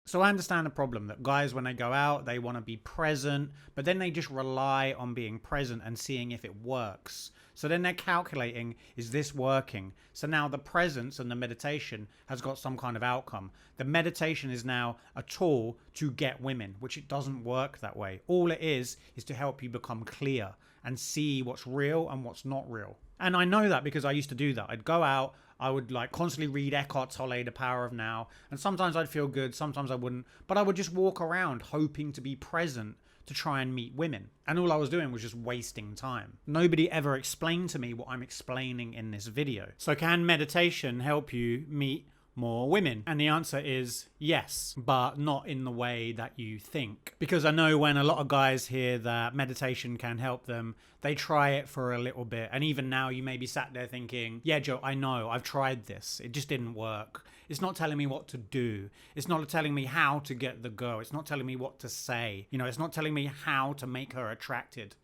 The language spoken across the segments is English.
So I understand the problem that guys, when they go out, they want to be present, but then they just rely on being present and seeing if it works. So then they're calculating, is this working? So now the presence and the meditation has got some kind of outcome. The meditation is now a tool to get women, which it doesn't work that way. All it is to help you become clear and see what's real and what's not real. And I know that because I used to do that. I'd go out, I would like constantly read Eckhart Tolle, The Power of Now, and sometimes I'd feel good, sometimes I wouldn't, but I would just walk around hoping to be present to try and meet women. And all I was doing was just wasting time. Nobody ever explained to me what I'm explaining in this video. So can meditation help you meet more women? And the answer is yes, but not in the way that you think. Because I know when a lot of guys hear that meditation can help them, they try it for a little bit. And even now you may be sat there thinking, yeah, Joe, I know, I've tried this. It just didn't work. It's not telling me what to do. It's not telling me how to get the girl. It's not telling me what to say. It's not telling me how to make her attracted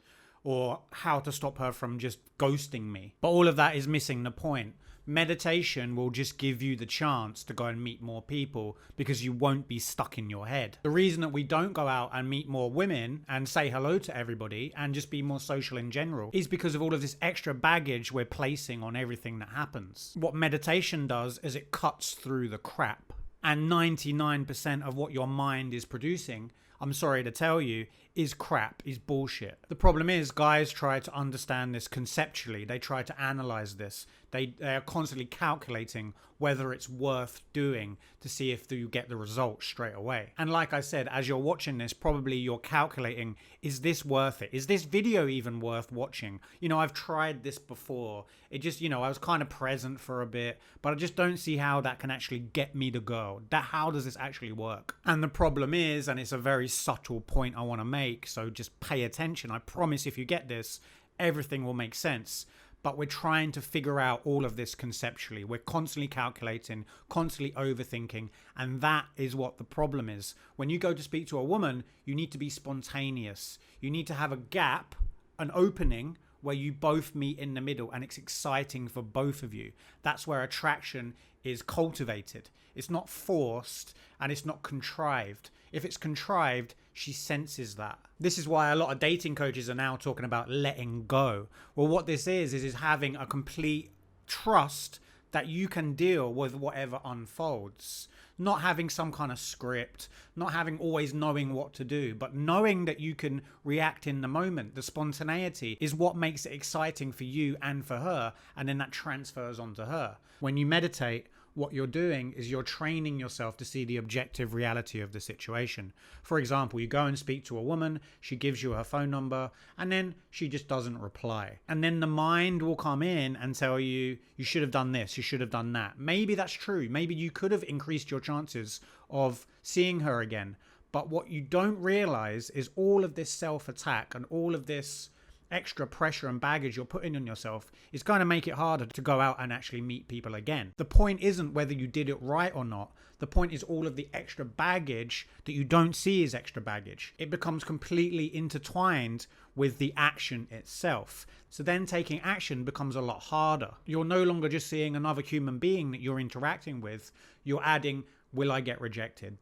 or how to stop her from just ghosting me. But all of that is missing the point. Meditation will just give you the chance to go and meet more people because you won't be stuck in your head. The reason that we don't go out and meet more women and say hello to everybody and just be more social in general is because of all of this extra baggage we're placing on everything that happens. What meditation does is it cuts through the crap. And 99% of what your mind is producing, I'm sorry to tell you, is crap, is bullshit. The problem is guys try to understand this conceptually. They try to analyze this. They are constantly calculating whether it's worth doing to see if you get the result straight away. And like I said, as you're watching this, probably you're calculating, is this worth it? Is this video even worth watching? I've tried this before. It just, I was kind of present for a bit, but I just don't see how that can actually get me the girl. How does this actually work? And the problem is, and it's a very subtle point I want to make, so just pay attention. I promise if you get this, everything will make sense. But we're trying to figure out all of this conceptually. We're constantly calculating, constantly overthinking, and that is what the problem is. When you go to speak to a woman, you need to be spontaneous. You need to have a gap, an opening, where you both meet in the middle and it's exciting for both of you. That's where attraction is cultivated. It's not forced and it's not contrived. If it's contrived, she senses that. This is why a lot of dating coaches are now talking about letting go. Well, what this is having a complete trust that you can deal with whatever unfolds. Not having some kind of script, not having always knowing what to do, but knowing that you can react in the moment. The spontaneity is what makes it exciting for you and for her, and then that transfers onto her. When you meditate, what you're doing is you're training yourself to see the objective reality of the situation. For example, you go and speak to a woman, she gives you her phone number, and then she just doesn't reply. And then the mind will come in and tell you, you should have done this, you should have done that. Maybe that's true. Maybe you could have increased your chances of seeing her again. But what you don't realize is all of this self-attack and all of this extra pressure and baggage you're putting on yourself is going to make it harder to go out and actually meet people again. The point isn't whether you did it right or not. The point is all of the extra baggage that you don't see as extra baggage. It becomes completely intertwined with the action itself. So then taking action becomes a lot harder. You're no longer just seeing another human being that you're interacting with. You're adding, will I get rejected?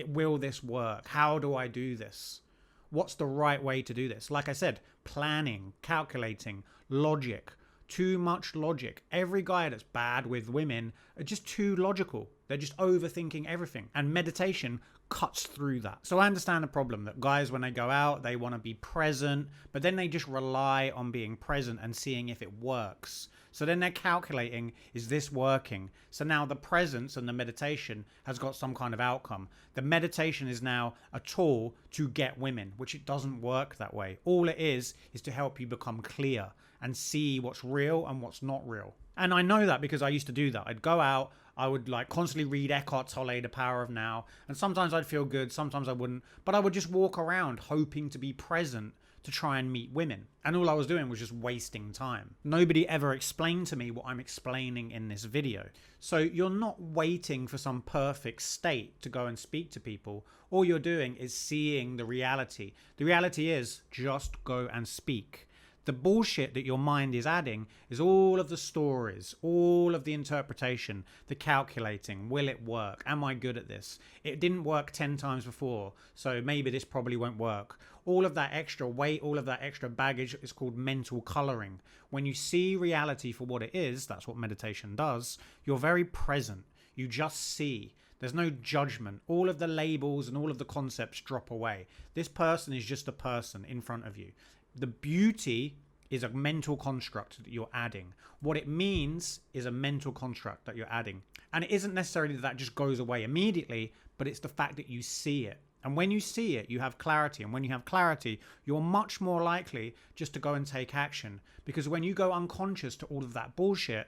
Will this work? How do I do this? What's the right way to do this? Like I said, planning, calculating, logic, too much logic. Every guy that's bad with women are just too logical. They're just overthinking everything. And meditation cuts through that. So I understand the problem that guys, when they go out, they want to be present, but then they just rely on being present and seeing if it works. So then they're calculating, is this working? So now the presence and the meditation has got some kind of outcome. The meditation is now a tool to get women, which it doesn't work that way. All it is to help you become clear and see what's real and what's not real. And I know that because I used to do that. I'd go out, I would like constantly read Eckhart Tolle, The Power of Now, and sometimes I'd feel good, sometimes I wouldn't, but I would just walk around hoping to be present to try and meet women. And all I was doing was just wasting time. Nobody ever explained to me what I'm explaining in this video. So you're not waiting for some perfect state to go and speak to people. All you're doing is seeing the reality. The reality is just go and speak. The bullshit that your mind is adding is all of the stories, all of the interpretation, the calculating. Will it work? Am I good at this? It didn't work 10 times before, so maybe this probably won't work. All of that extra weight, all of that extra baggage is called mental coloring. When you see reality for what it is, that's what meditation does, you're very present. You just see. There's no judgment. All of the labels and all of the concepts drop away. This person is just a person in front of you. The beauty is a mental construct that you're adding. What it means is a mental construct that you're adding. And it isn't necessarily that just goes away immediately, but it's the fact that you see it. And when you see it, you have clarity. And when you have clarity, you're much more likely just to go and take action. Because when you go unconscious to all of that bullshit,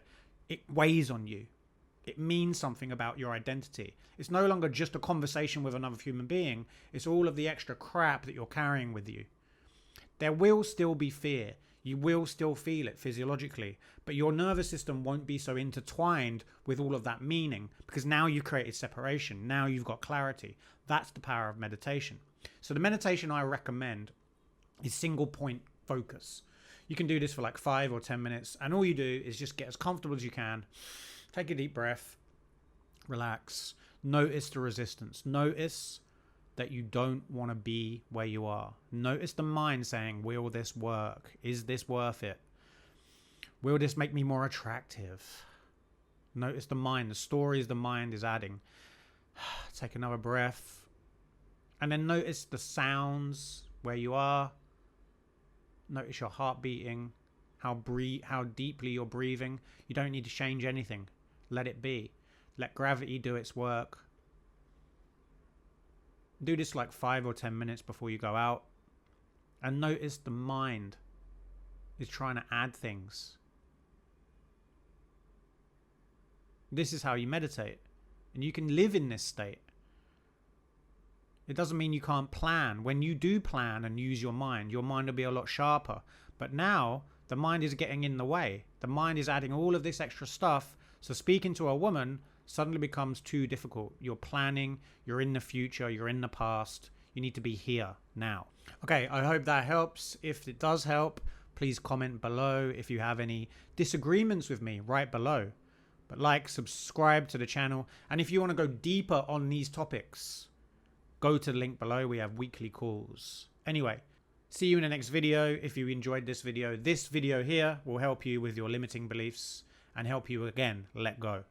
it weighs on you. It means something about your identity. It's no longer just a conversation with another human being. It's all of the extra crap that you're carrying with you. There will still be fear. You will still feel it physiologically, but your nervous system won't be so intertwined with all of that meaning because now you've created separation. Now you've got clarity. That's the power of meditation. So the meditation I recommend is single point focus. You can do this for like 5 or 10 minutes, and all you do is just get as comfortable as you can. Take a deep breath, relax, notice the resistance, notice that you don't want to be where you are. Notice the mind saying, will this work? Is this worth it? Will this make me more attractive? Notice the mind, the stories the mind is adding. Take another breath. And then notice the sounds where you are. Notice your heart beating, how deeply you're breathing. You don't need to change anything. Let it be. Let gravity do its work. Do this like 5 or 10 minutes before you go out. And notice the mind is trying to add things. This is how you meditate. And you can live in this state. It doesn't mean you can't plan. When you do plan and use your mind will be a lot sharper. But now the mind is getting in the way. The mind is adding all of this extra stuff. So speaking to a woman suddenly becomes too difficult. You're planning, you're in the future, you're in the past. You need to be here now. Okay, I hope that helps. If it does help, please comment below. If you have any disagreements with me, write below. But like, subscribe to the channel. And if you want to go deeper on these topics, go to the link below. We have weekly calls. Anyway, see you in the next video. If you enjoyed this video here will help you with your limiting beliefs and help you again let go.